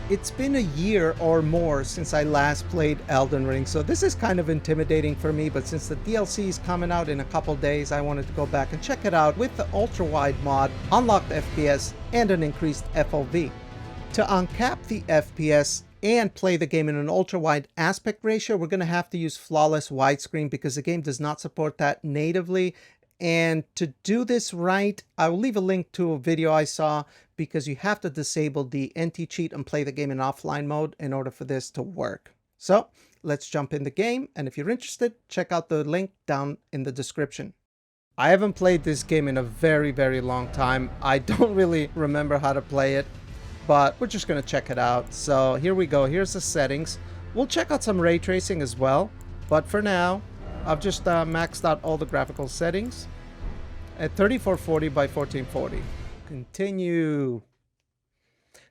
It's been a year or more since I last played Elden Ring, so this is kind of intimidating for me, but since the DLC is coming out in a couple days, I wanted to go back and check it out with the Ultrawide mod, unlocked FPS, and an increased FOV. To uncap the FPS and play the game in an ultra-wide aspect ratio, we're going to have to use flawless widescreen because the game does not support that natively. And to do this right, I will leave a link to a video I saw because you have to disable the NT cheat and play the game in offline mode in order for this to work. So let's jump in the game, and if you're interested, check out the link down in the description. I haven't played this game in a very, very long time. I don't really remember how to play it, but we're just going to check it out. So here we go. Here's the settings. We'll check out some ray tracing as well, but for now, I've just maxed out all the graphical settings at 3440 by 1440. Continue.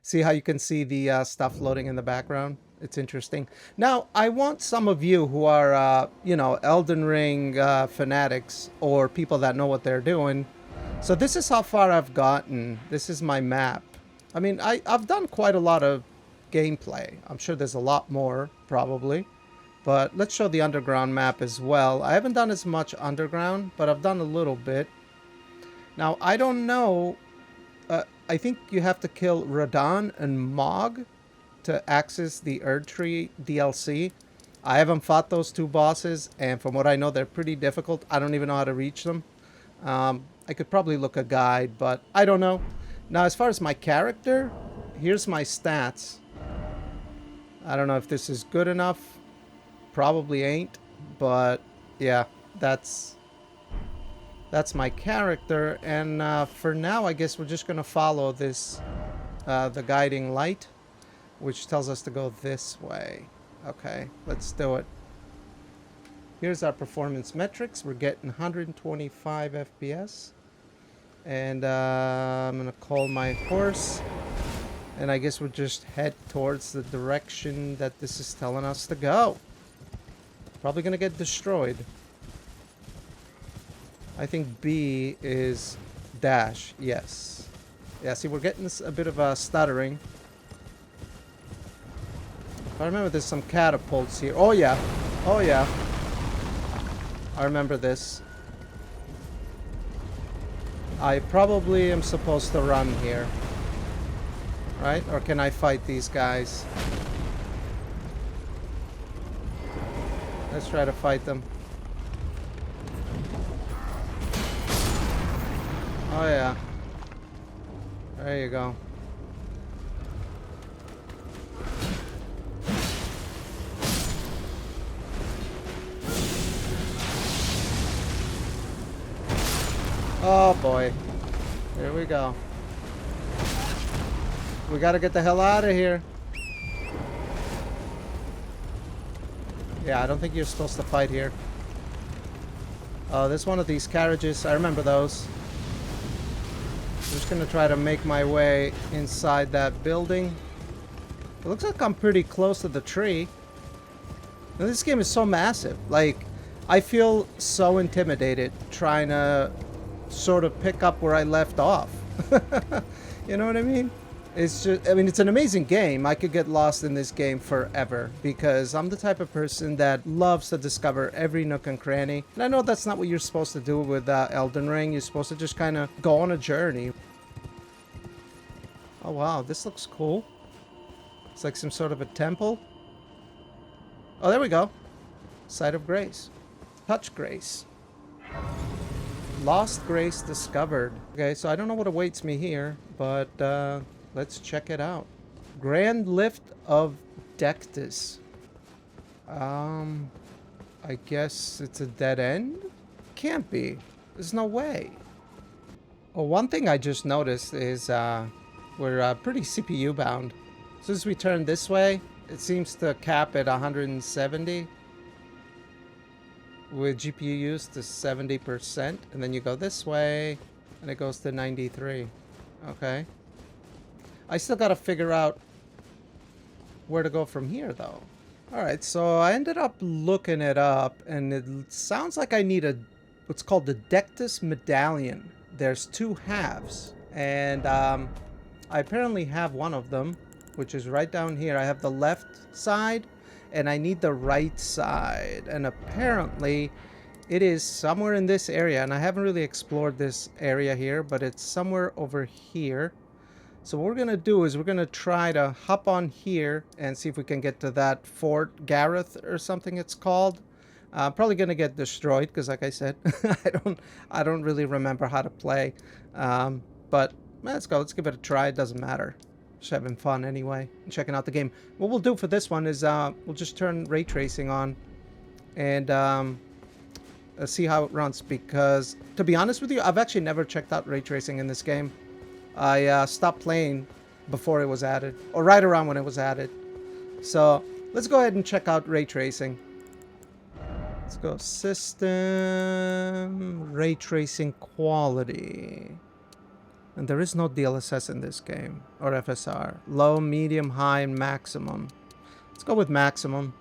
See how you can see the stuff loading in the background? It's interesting. Now, I want some of you who are, Elden Ring fanatics or people that know what they're doing. So this is how far I've gotten. This is my map. I mean, I've done quite a lot of gameplay. I'm sure there's a lot more, probably. But let's show the underground map as well. I haven't done as much underground, but I've done a little bit. Now, I don't know. I think you have to kill Radon and Mog to access the Erdtree DLC. I haven't fought those two bosses, and from what I know, they're pretty difficult. I don't even know how to reach them. I could probably look a guide, but I don't know. Now, as far as my character, here's my stats. I don't know if this is good enough. Probably ain't, but yeah, that's my character, and for now I guess we're just gonna follow this the guiding light, which tells us to go this way. Okay, let's do it. Here's our performance metrics. We're getting 125 FPS, and I'm gonna call my horse, and I guess we'll just head towards the direction that this is telling us to go. Probably gonna get destroyed. I think B is dash. Yes. Yeah, see, we're getting a bit of a stuttering. I remember there's some catapults here. Oh, yeah. Oh, yeah. I remember this. I probably am supposed to run here. Right? Or can I fight these guys? Let's try to fight them. Oh yeah. There you go. Oh boy. Here we go. We gotta get the hell out of here. Yeah, I don't think you're supposed to fight here. Oh, there's one of these carriages. I remember those. I'm just gonna try to make my way inside that building. It looks like I'm pretty close to the tree. Now, this game is so massive. Like, I feel so intimidated trying to sort of pick up where I left off. You know what I mean? It's just, I mean, it's an amazing game. I could get lost in this game forever because I'm the type of person that loves to discover every nook and cranny. And I know that's not what you're supposed to do with Elden Ring. You're supposed to just kind of go on a journey. Oh, wow. This looks cool. It's like some sort of a temple. Oh, there we go. Site of Grace. Touch Grace. Lost Grace discovered. Okay, so I don't know what awaits me here, but let's check it out. Grand Lift of Dectus. I guess it's a dead end? Can't be. There's no way. Well, one thing I just noticed is we're pretty CPU bound. As soon as we turn this way, it seems to cap at 170. With GPU use to 70%, and then you go this way and it goes to 93. Okay, I still gotta figure out where to go from here though. All right, so I ended up looking it up, and it sounds like I need what's called the Dectus Medallion. There's two halves, and I apparently have one of them. which is right down here. I have the left side, and I need the right side. And apparently, it is somewhere in this area. And I haven't really explored this area here, but it's somewhere over here. So what we're going to do is we're going to try to hop on here and see if we can get to that Fort Gareth or something it's called. Probably going to get destroyed because, like I said, I don't really remember how to play. But let's go. Let's give it a try. It doesn't matter. Just having fun anyway and checking out the game. What we'll do for this one is we'll just turn ray tracing on and see how it runs. Because to be honest with you, I've actually never checked out ray tracing in this game. I stopped playing before it was added, or right around when it was added. So let's go ahead and check out ray tracing. Let's go system, ray tracing quality. And there is no DLSS in this game, or FSR. Low, medium, high, and maximum. Let's go with maximum.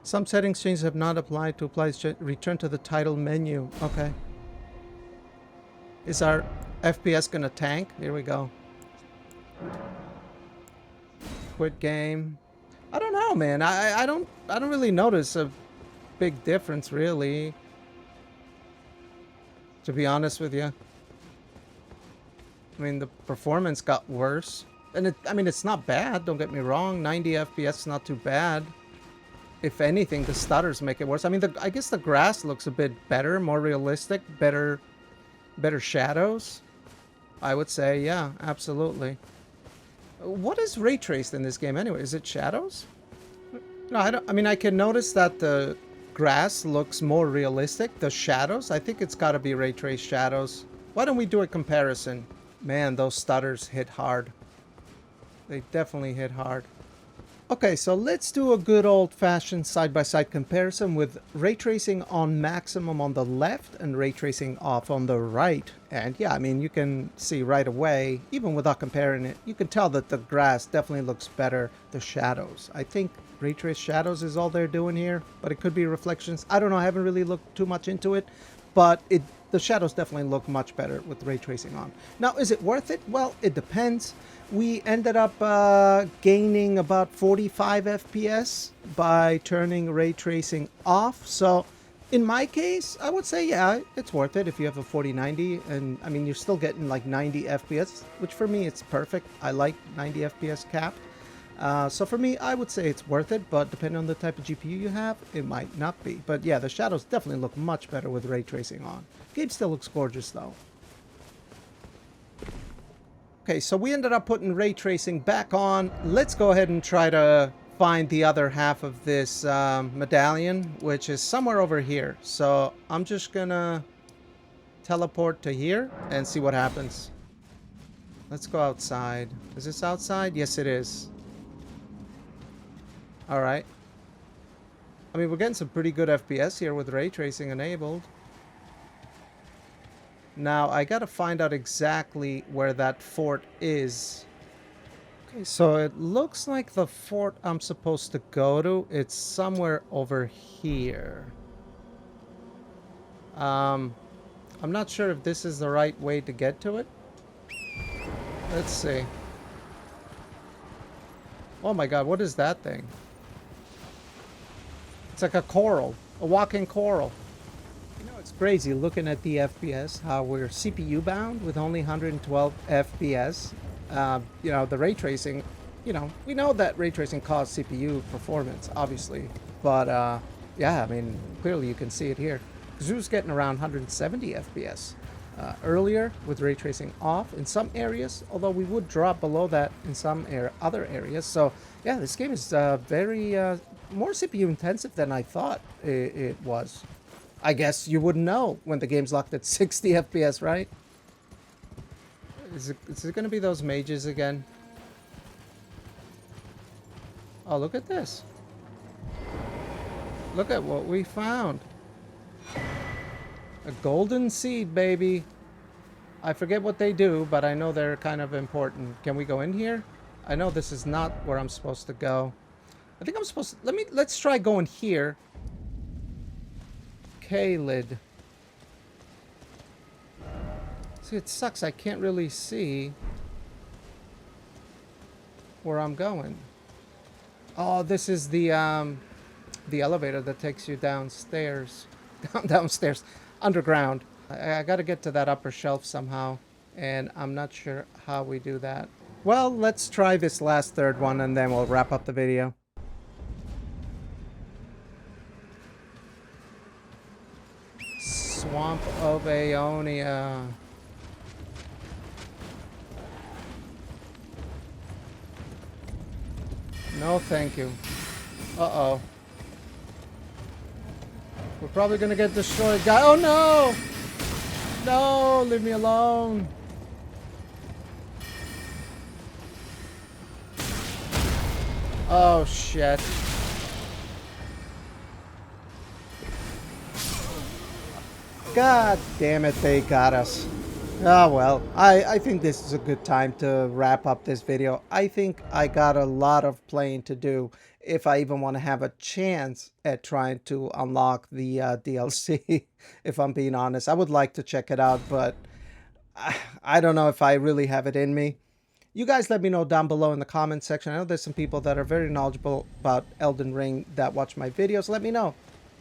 Some settings changes have not applied to apply. Return to the title menu. Okay. Is our FPS gonna tank? Here we go. Quit game. I don't know, man. I don't really notice a big difference, really. To be honest with you. I mean, the performance got worse. And I mean, it's not bad, don't get me wrong. 90 FPS is not too bad. If anything, the stutters make it worse. I mean, I guess the grass looks a bit better, more realistic, better shadows. I would say, yeah, absolutely. What is ray traced in this game anyway? Is it shadows? No, I mean, I can notice that the grass looks more realistic. The shadows, I think it's got to be ray traced shadows. Why don't we do a comparison? Man, those stutters hit hard. They definitely hit hard. Okay, so let's do a good old-fashioned side-by-side comparison with ray tracing on maximum on the left and ray tracing off on the right. And yeah, I mean, you can see right away, even without comparing it, you can tell that the grass definitely looks better. The shadows, I think ray trace shadows is all they're doing here, but it could be reflections. I don't know, I haven't really looked too much into it, but the shadows definitely look much better with ray tracing on. Now, is it worth it? Well, it depends. We ended up gaining about 45 FPS by turning ray tracing off. So in my case, I would say, yeah, it's worth it if you have a 4090. And I mean, you're still getting like 90 FPS, which for me, it's perfect. I like 90 FPS cap. So for me, I would say it's worth it, but depending on the type of GPU you have, it might not be. But yeah, the shadows definitely look much better with ray tracing on. Game still looks gorgeous though. Okay, so we ended up putting ray tracing back on. Let's go ahead and try to find the other half of this medallion, which is somewhere over here. So I'm just gonna teleport to here and see what happens. Let's go outside. Is this outside? Yes, it is. All right. I mean, we're getting some pretty good FPS here with ray tracing enabled. Now, I gotta find out exactly where that fort is. Okay, so it looks like the fort I'm supposed to go to, it's somewhere over here. I'm not sure if this is the right way to get to it. Let's see. Oh my god, what is that thing? It's like a coral, a walking coral. You know, it's crazy looking at the FPS, how we're CPU bound with only 112 FPS. You know, the ray tracing, you know, we know that ray tracing caused CPU performance, obviously. But, yeah, I mean, clearly you can see it here. Because it was getting around 170 FPS earlier with ray tracing off in some areas, although we would drop below that in some other areas. So, yeah, this game is very more CPU intensive than I thought it was. I guess you wouldn't know when the game's locked at 60 FPS, right? Is it going to be those mages again? Oh, look at this. Look at what we found. A golden seed, baby. I forget what they do, but I know they're kind of important. Can we go in here? I know this is not where I'm supposed to go. I think I'm supposed to... Let's try going here. K-lid. See, it sucks. I can't really see. where I'm going. Oh, this is the elevator that takes you downstairs. Downstairs. Underground. I gotta get to that upper shelf somehow. And I'm not sure how we do that. Well, let's try this last third one and then we'll wrap up the video. Swamp of Aeonia. No, thank you. Uh-oh. We're probably gonna get destroyed, guy. Oh no! No, leave me alone. Oh shit. God damn it, they got us. Oh well, I think this is a good time to wrap up this video. I think I got a lot of playing to do if I even want to have a chance at trying to unlock the DLC. If I'm being honest, I would like to check it out, but I don't know if I really have it in me. You guys let me know down below in the comment section. I know there's some people that are very knowledgeable about Elden Ring that watch my videos. Let me know.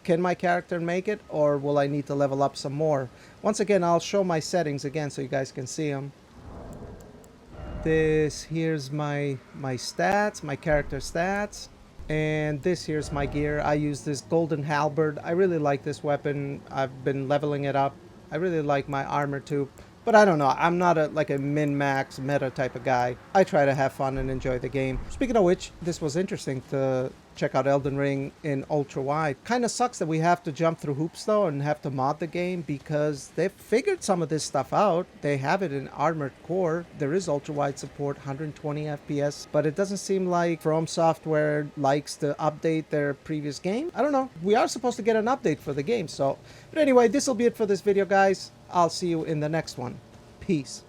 Can my character make it, or will I need to level up some more? Once again, I'll show my settings again so you guys can see them. This here's my stats, my character stats. And this here's my gear. I use this golden halberd. I really like this weapon. I've been leveling it up. I really like my armor too. But I don't know, I'm not like a min-max meta type of guy. I try to have fun and enjoy the game. Speaking of which, this was interesting to check out Elden Ring in ultra-wide. Kind of sucks that we have to jump through hoops though and have to mod the game because they've figured some of this stuff out. They have it in Armored Core. There is ultra-wide support, 120 FPS, but it doesn't seem like From Software likes to update their previous game. I don't know. We are supposed to get an update for the game, so... But anyway, this will be it for this video, guys. I'll see you in the next one. Peace.